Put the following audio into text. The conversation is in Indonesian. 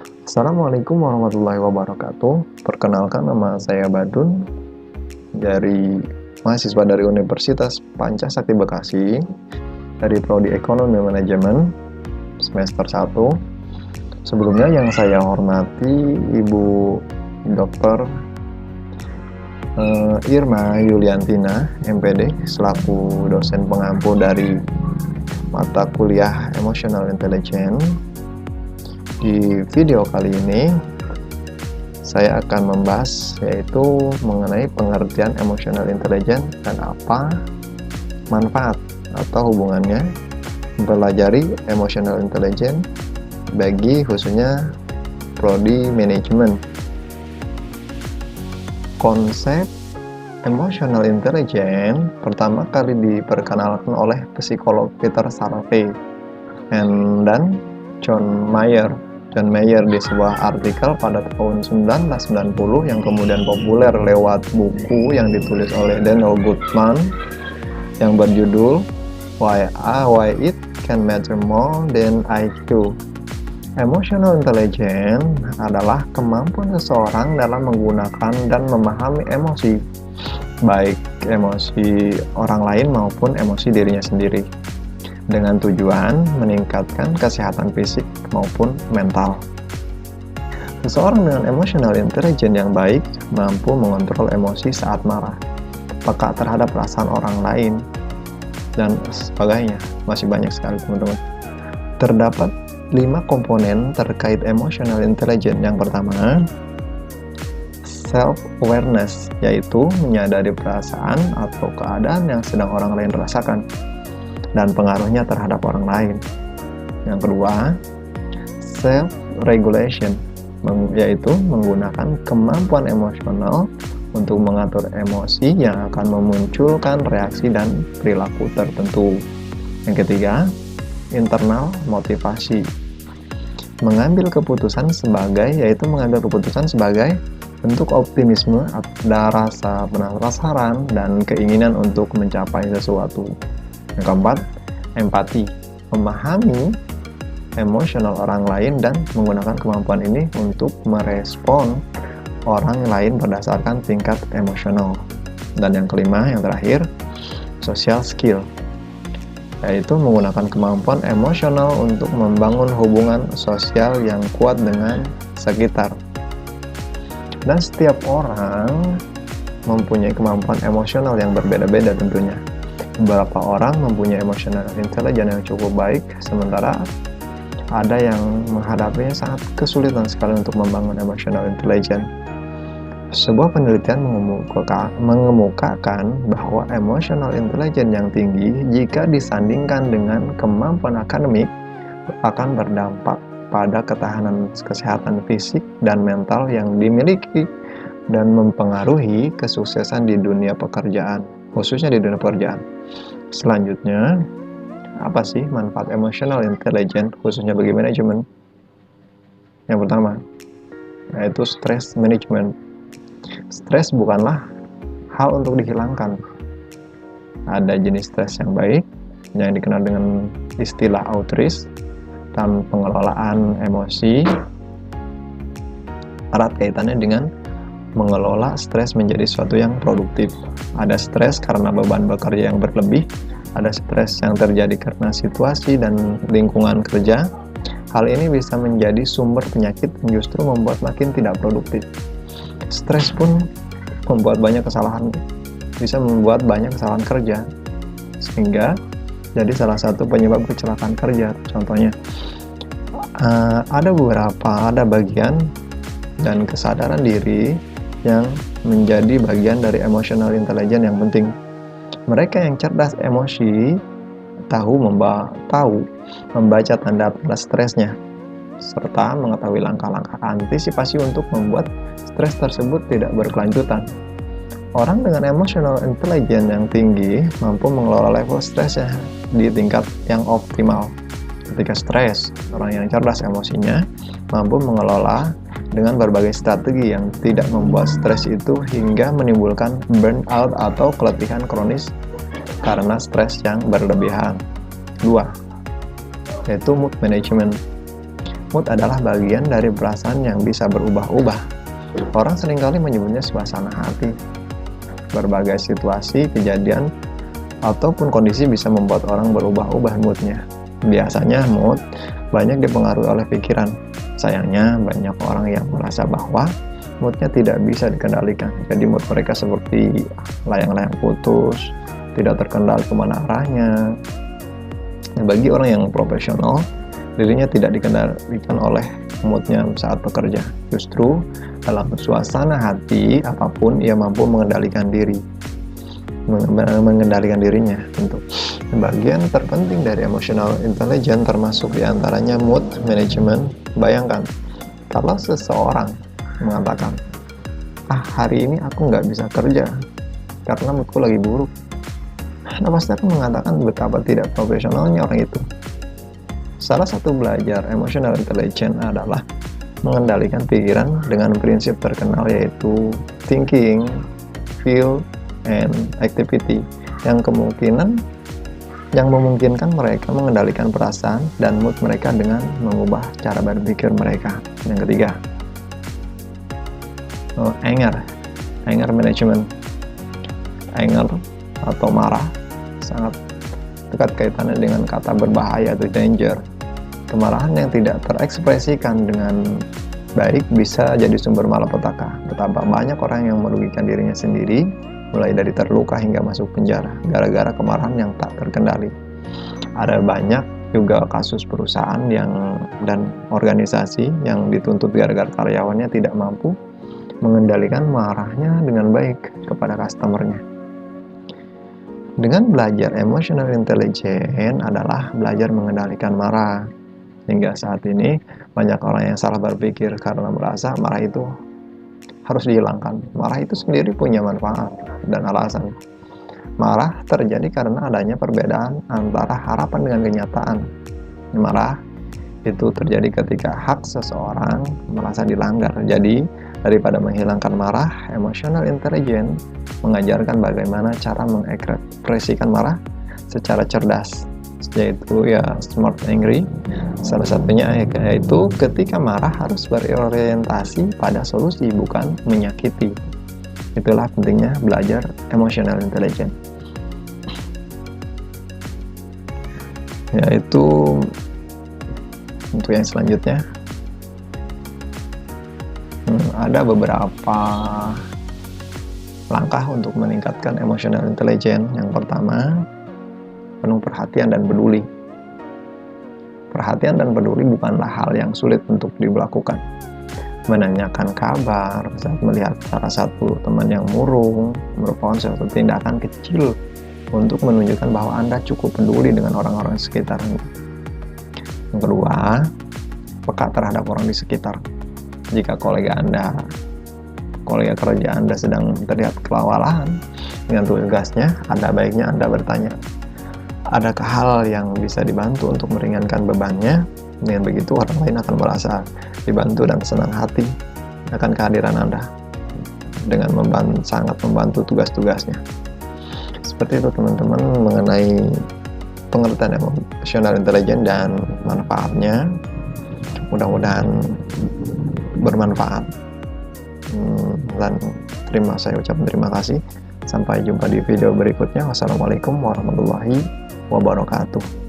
Assalamualaikum warahmatullahi wabarakatuh. Perkenalkan, nama saya Badun dari mahasiswa dari Universitas Pancasakti Bekasi dari Prodi Ekonomi Manajemen semester 1. Sebelumnya yang saya hormati Ibu Dr. Irma Yuliantina, MPD, selaku dosen pengampu dari mata kuliah Emotional Intelligence. Di video kali ini saya akan membahas yaitu mengenai pengertian emotional intelligence dan apa manfaat atau hubungannya mempelajari emotional intelligence bagi khususnya prodi manajemen. Konsep emotional intelligence pertama kali diperkenalkan oleh psikolog Peter Salovey dan John Mayer di sebuah artikel pada tahun 1990 yang kemudian populer lewat buku yang ditulis oleh Daniel Goleman yang berjudul Why It Can Matter More Than IQ. Emotional intelligence adalah kemampuan seseorang dalam menggunakan dan memahami emosi, baik emosi orang lain maupun emosi dirinya sendiri, dengan tujuan meningkatkan kesehatan fisik maupun mental. Seseorang dengan emotional intelligence yang baik mampu mengontrol emosi saat marah, peka terhadap perasaan orang lain, dan sebagainya. Masih banyak sekali teman-teman. Terdapat 5 komponen terkait emotional intelligence. Yang pertama, self-awareness, yaitu menyadari perasaan atau keadaan yang sedang orang lain rasakan dan pengaruhnya terhadap orang lain. Yang kedua, self-regulation, yaitu menggunakan kemampuan emosional untuk mengatur emosi yang akan memunculkan reaksi dan perilaku tertentu. Yang ketiga, internal motivasi, mengambil keputusan sebagai bentuk optimisme, ada rasa penasaran dan keinginan untuk mencapai sesuatu. Yang keempat, empati, memahami emosional orang lain dan menggunakan kemampuan ini untuk merespon orang lain berdasarkan tingkat emosional. Dan yang kelima, yang terakhir, social skill, yaitu menggunakan kemampuan emosional untuk membangun hubungan sosial yang kuat dengan sekitar. Dan setiap orang mempunyai kemampuan emosional yang berbeda-beda tentunya. Beberapa orang mempunyai emotional intelligence yang cukup baik, sementara ada yang menghadapinya sangat kesulitan sekali untuk membangun emotional intelligence. Sebuah penelitian mengemukakan bahwa emotional intelligence yang tinggi jika disandingkan dengan kemampuan akademik akan berdampak pada ketahanan kesehatan fisik dan mental yang dimiliki dan mempengaruhi kesuksesan di dunia pekerjaan, khususnya di dunia pekerjaan. Selanjutnya, apa sih manfaat emotional intelligence khususnya bagi manajemen? Yang pertama, yaitu stress management. Stres bukanlah hal untuk dihilangkan. Ada jenis stres yang baik yang dikenal dengan istilah outreach dan pengelolaan emosi erat kaitannya dengan mengelola stres menjadi sesuatu yang produktif. Ada stres karena beban bekerja yang berlebih, ada stres yang terjadi karena situasi dan lingkungan kerja. Hal ini bisa menjadi sumber penyakit yang justru membuat makin tidak produktif. Stres pun bisa membuat banyak kesalahan kerja, sehingga jadi salah satu penyebab kecelakaan kerja. Contohnya, ada bagian dan kesadaran diri yang menjadi bagian dari emotional intelligence yang penting. Mereka yang cerdas emosi tahu membaca tanda-tanda stresnya, serta mengetahui langkah-langkah antisipasi untuk membuat stres tersebut tidak berkelanjutan. Orang dengan emotional intelligence yang tinggi mampu mengelola level stresnya di tingkat yang optimal. Ketika stres, orang yang cerdas emosinya mampu mengelola dengan berbagai strategi yang tidak membuat stres itu hingga menimbulkan burnout atau keletihan kronis karena stres yang berlebihan. 2. Yaitu mood management. Mood adalah bagian dari perasaan yang bisa berubah-ubah. Orang seringkali menyebutnya suasana hati. Berbagai situasi, kejadian, ataupun kondisi bisa membuat orang berubah-ubah moodnya. Biasanya mood banyak dipengaruhi oleh pikiran. Sayangnya banyak orang yang merasa bahwa moodnya tidak bisa dikendalikan. Jadi mood mereka seperti layang-layang putus, tidak terkendali kemana arahnya. Bagi orang yang profesional, dirinya tidak dikendalikan oleh moodnya saat bekerja. Justru dalam suasana hati apapun ia mampu mengendalikan dirinya. Tentu bagian terpenting dari emotional intelligence termasuk diantaranya mood management. Bayangkan kalau seseorang mengatakan, hari ini aku nggak bisa kerja karena moodku lagi buruk. Pasti akan mengatakan betapa tidak profesionalnya orang itu. Salah satu belajar emotional intelligence adalah mengendalikan pikiran dengan prinsip terkenal yaitu thinking, feel, and activity yang memungkinkan mereka mengendalikan perasaan dan mood mereka dengan mengubah cara berpikir mereka. Yang ketiga, anger management. Anger atau marah sangat dekat kaitannya dengan kata berbahaya atau danger. Kemarahan yang tidak terekspresikan dengan baik bisa jadi sumber malapetaka. Betapa banyak orang yang merugikan dirinya sendiri, mulai dari terluka hingga masuk penjara, gara-gara kemarahan yang tak terkendali. Ada banyak juga kasus perusahaan dan organisasi yang dituntut gara-gara karyawannya tidak mampu mengendalikan marahnya dengan baik kepada customernya. Dengan belajar emotional intelligence adalah belajar mengendalikan marah. Hingga saat ini banyak orang yang salah berpikir karena merasa marah itu harus dihilangkan. Marah itu sendiri punya manfaat dan alasan. Marah terjadi karena adanya perbedaan antara harapan dengan kenyataan. Marah itu terjadi ketika hak seseorang merasa dilanggar. Jadi daripada menghilangkan marah, emotional intelligence mengajarkan bagaimana cara mengekspresikan marah secara cerdas, yaitu smart angry. Salah satunya yaitu ketika marah harus berorientasi pada solusi bukan menyakiti. Itulah pentingnya belajar emotional intelligence. Yaitu untuk yang selanjutnya ada beberapa langkah untuk meningkatkan emotional intelligence. Yang pertama, penuh perhatian dan peduli. Perhatian dan peduli bukanlah hal yang sulit untuk dilakukan. Menanyakan kabar saat melihat salah satu teman yang murung merupakan suatu tindakan kecil untuk menunjukkan bahwa Anda cukup peduli dengan orang-orang di sekitarnya. Yang kedua, peka terhadap orang di sekitar. Jika kolega kerja Anda sedang terlihat kelelahan dengan tugasnya, ada baiknya Anda bertanya, adakah hal yang bisa dibantu untuk meringankan bebannya? Dengan begitu orang lain akan merasa dibantu dan senang hati akan kehadiran Anda dengan sangat membantu tugas-tugasnya. Seperti itu teman-teman mengenai pengertian emotional intelligence dan manfaatnya. Mudah-mudahan bermanfaat. Dan saya ucapkan terima kasih. Sampai jumpa di video berikutnya. Wassalamualaikum warahmatullahi wabarakatuh.